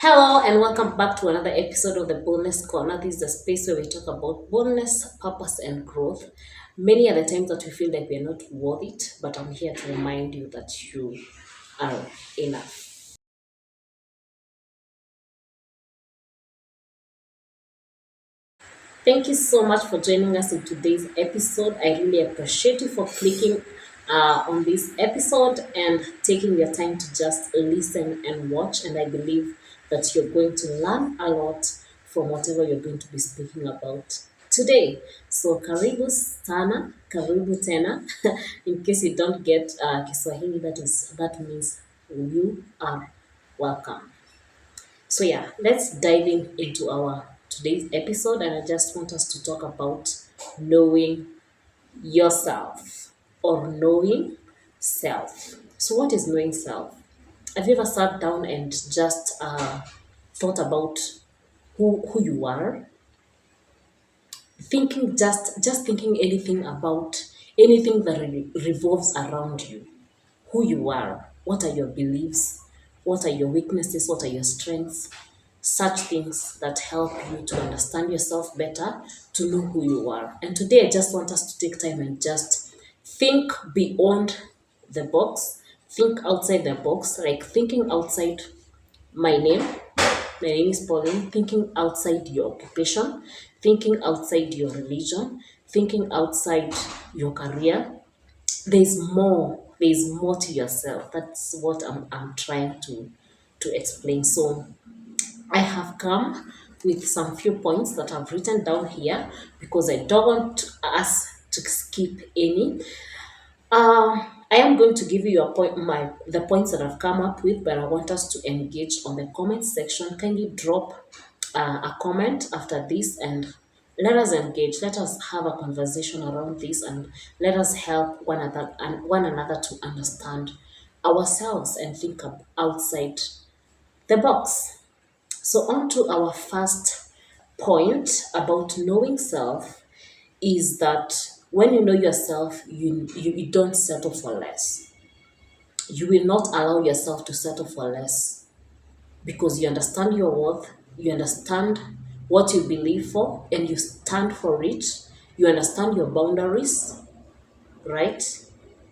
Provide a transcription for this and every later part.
Hello and welcome back to another episode of the Boldness Corner. This is the space where we talk about boldness, purpose, and growth. Many are the times that we feel like we are not worth it, but I'm here to remind you that you are enough. Thank you so much for joining us in today's episode. I really appreciate you for clicking on this episode and taking your time to just listen and watch. And I believe that you're going to learn a lot from whatever you're going to be speaking about today. So karibu sana, karibu tena. In case you don't get Kiswahili, that means you are welcome. So yeah, let's dive into our today's episode, and I just want us to talk about knowing yourself or knowing self. So what is knowing self? Have you ever sat down and just thought about who you are? Thinking just thinking anything about anything that revolves around you, who you are, what are your beliefs, what are your weaknesses, what are your strengths, such things that help you to understand yourself better, to know who you are. And today I just want us to take time and just think beyond the box, think outside the box, like thinking outside my name. My name is Pauline. Thinking outside your occupation, thinking outside your religion, thinking outside your career. There's more to yourself. That's what I'm trying to explain. So I have come with some few points that I've written down here because I don't want us to skip any. I am going to give you the points that I've come up with, but I want us to engage on the comment section. Can you drop a comment after this and let us engage? Let us have a conversation around this, and let us help one another to understand ourselves and think outside the box. So on to our first point about knowing self is that when you know yourself, you don't settle for less. You will not allow yourself to settle for less because you understand your worth, you understand what you believe for, and you stand for it. You understand your boundaries, right?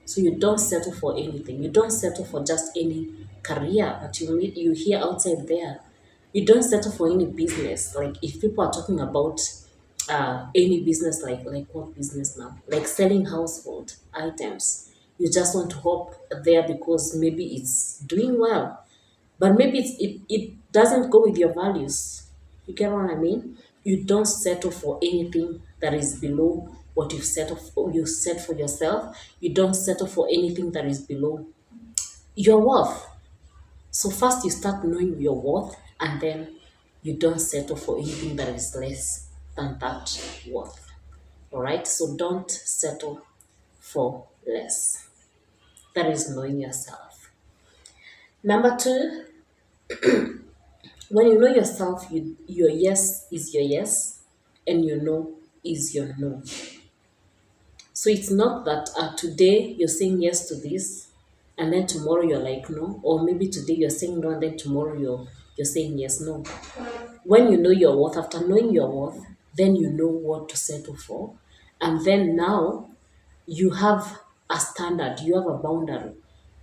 So you don't settle for anything. You don't settle for just any career that you hear outside there. You don't settle for any business. Like if people are talking about any business, like what business now? Like selling household items. You just want to hop there because maybe it's doing well, but maybe it doesn't go with your values. You get what I mean? You don't settle for anything that is below what you set for yourself. You don't settle for anything that is below your worth. So first you start knowing your worth, and then you don't settle for anything that is less than that worth. All right? So don't settle for less. That is knowing yourself. Number two, when you know yourself, your yes is your yes, and your no is your no. So it's not that today you're saying yes to this, and then tomorrow you're like no, or maybe today you're saying no, and then tomorrow you're saying yes. No. When you know your worth, after knowing your worth, then you know what to settle for, and then now you have a standard, you have a boundary.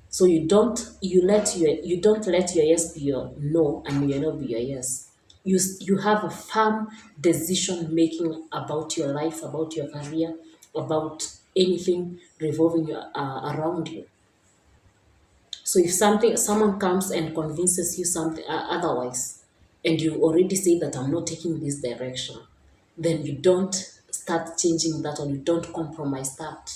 So you don't let your yes be your no and your no be your yes. You have a firm decision making about your life, about your career, about anything revolving around you. So if someone comes and convinces you something otherwise, and you already say that I'm not taking this direction, then you don't start changing that, or you don't compromise that.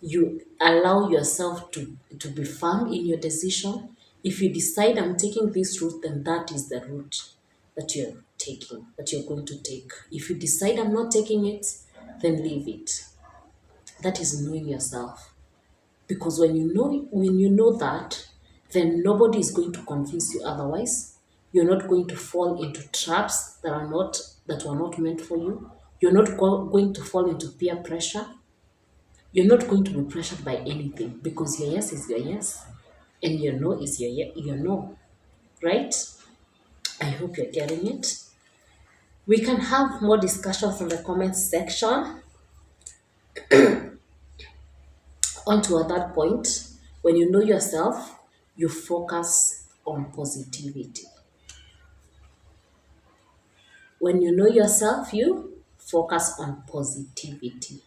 You allow yourself to be firm in your decision. If you decide I'm taking this route, then that is the route that you're taking, that you're going to take. If you decide I'm not taking it, then leave it. That is knowing yourself. Because when you know that, then nobody is going to convince you otherwise. You're not going to fall into traps that were not meant for you. You're not going to fall into peer pressure. You're not going to be pressured by anything because your yes is your yes and your no is your no, right? hope you're getting it. We can have more discussions in the comments section. On to another point, when you know yourself, you focus on positivity. When you know yourself, you focus on positivity.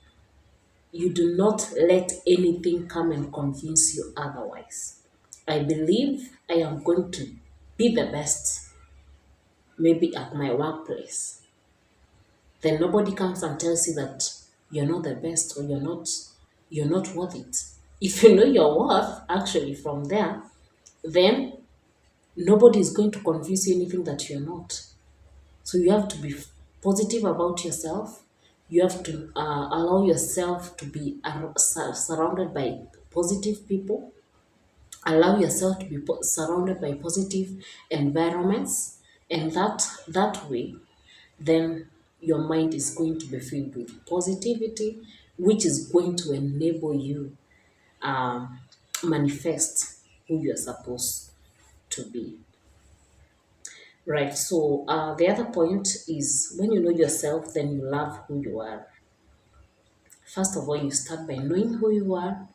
You do not let anything come and convince you otherwise. I believe I am going to be the best, maybe at my workplace. Then nobody comes and tells you that you're not the best or you're not worth it. If you know your worth actually from there, then nobody is going to convince you anything that you're not. So you have to be positive about yourself. You have to allow yourself to be surrounded by positive people. Allow yourself to be surrounded by positive environments, and that way, then your mind is going to be filled with positivity, which is going to enable you um, manifest who you're supposed to be. Right. So the other point is when you know yourself, then you love who you are. First of all, you start by knowing who you are.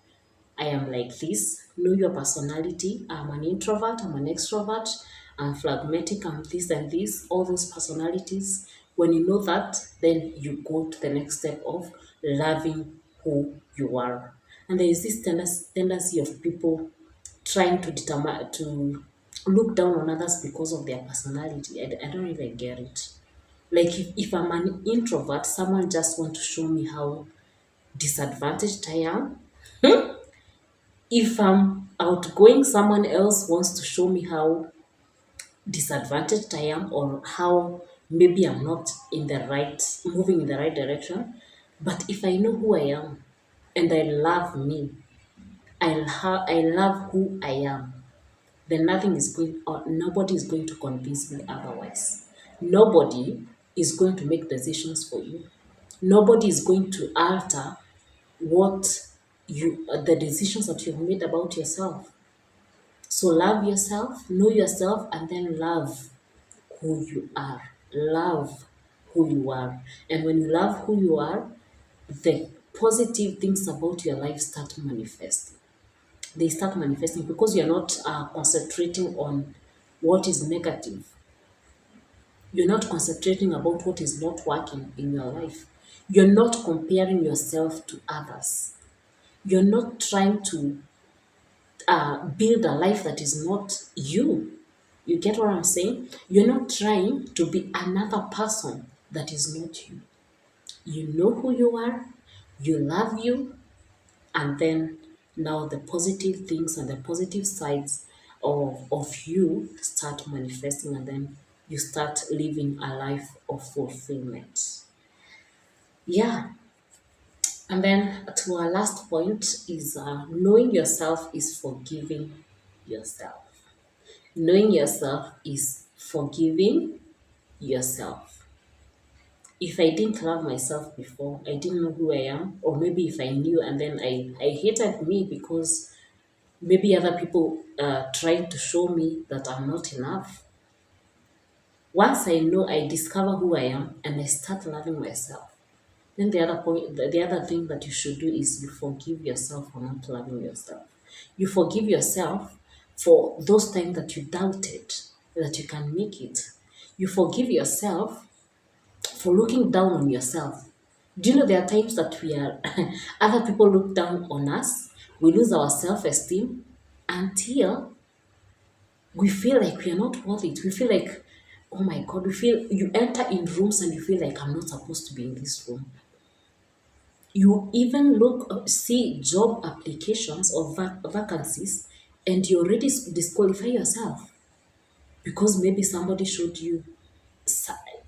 I am like this. Know your personality. I'm an introvert. I'm an extrovert. I'm phlegmatic. I'm this and this. All those personalities. When you know that, then you go to the next step of loving who you are. And there is this tendency of people trying to determine to look down on others because of their personality. I don't even get it. Like if I'm an introvert, someone just want to show me how disadvantaged I am. If I'm outgoing, someone else wants to show me how disadvantaged I am or how maybe I'm not moving in the right direction. But if I know who I am and I love me, I love who I am, then nothing is going or nobody is going to convince me otherwise. Nobody is going to make decisions for you. Nobody is going to alter what the decisions that you've made about yourself. So love yourself, know yourself, and then love who you are. Love who you are. And when you love who you are, the positive things about your life start manifesting. They start manifesting because you're not concentrating on what is negative. You're not concentrating about what is not working in your life. You're not comparing yourself to others. You're not trying to build a life that is not you. You get what I'm saying? You're not trying to be another person that is not you. You know who you are, you love you, and then now the positive things and the positive sides of you start manifesting, and then you start living a life of fulfillment. Yeah. And then to our last point is knowing yourself is forgiving yourself. Knowing yourself is forgiving yourself. If I didn't love myself before, I didn't know who I am, or maybe if I knew and then I hated me because maybe other people tried to show me that I'm not enough. Once I know, I discover who I am and I start loving myself. Then the other thing that you should do is you forgive yourself for not loving yourself. You forgive yourself for those times that you doubted that you can make it. You forgive yourself for looking down on yourself. Do you know there are times that we are other people look down on us, we lose our self-esteem until we feel like we are not worth it. We feel like, oh my God, we feel you enter in rooms and you feel like I'm not supposed to be in this room. You even see job applications or vacancies, and you already disqualify yourself because maybe somebody showed you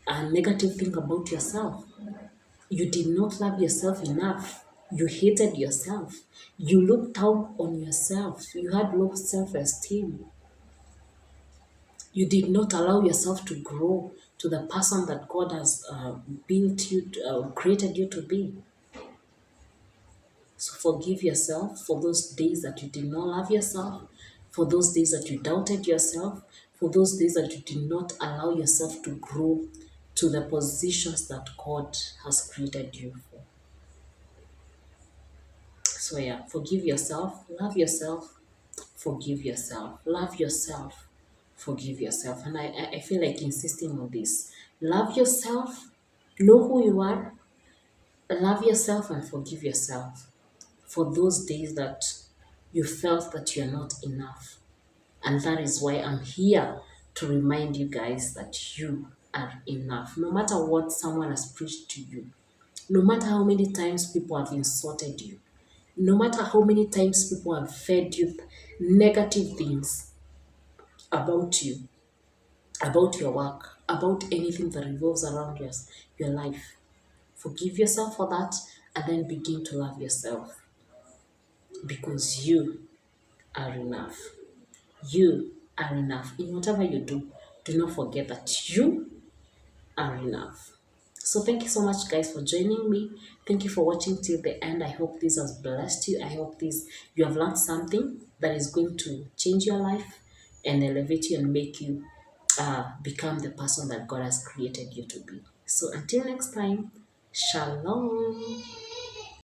a negative thing about yourself. You did not love yourself enough. You hated yourself. You looked down on yourself. You had low self-esteem. You did not allow yourself to grow to the person that God has built you, created you to be. So forgive yourself for those days that you did not love yourself, for those days that you doubted yourself, for those days that you did not allow yourself to grow to the positions that God has created you for. So yeah, forgive yourself, love yourself, forgive yourself, love yourself, forgive yourself. And I feel like insisting on this. Love yourself, know who you are, love yourself and forgive yourself for those days that you felt that you're not enough. And that is why I'm here to remind you guys that you are enough. No matter what someone has preached to you, no matter how many times people have insulted you, no matter how many times people have fed you negative things about you, about your work, about anything that revolves around your life, forgive yourself for that and then begin to love yourself because you are enough. You are enough. In whatever you do not forget that you are enough. So thank you so much guys for joining me. Thank you for watching till the end. I hope this has blessed you. I hope this you have learned something that is going to change your life and elevate you and make you become the person that God has created you to be. So until next time, shalom.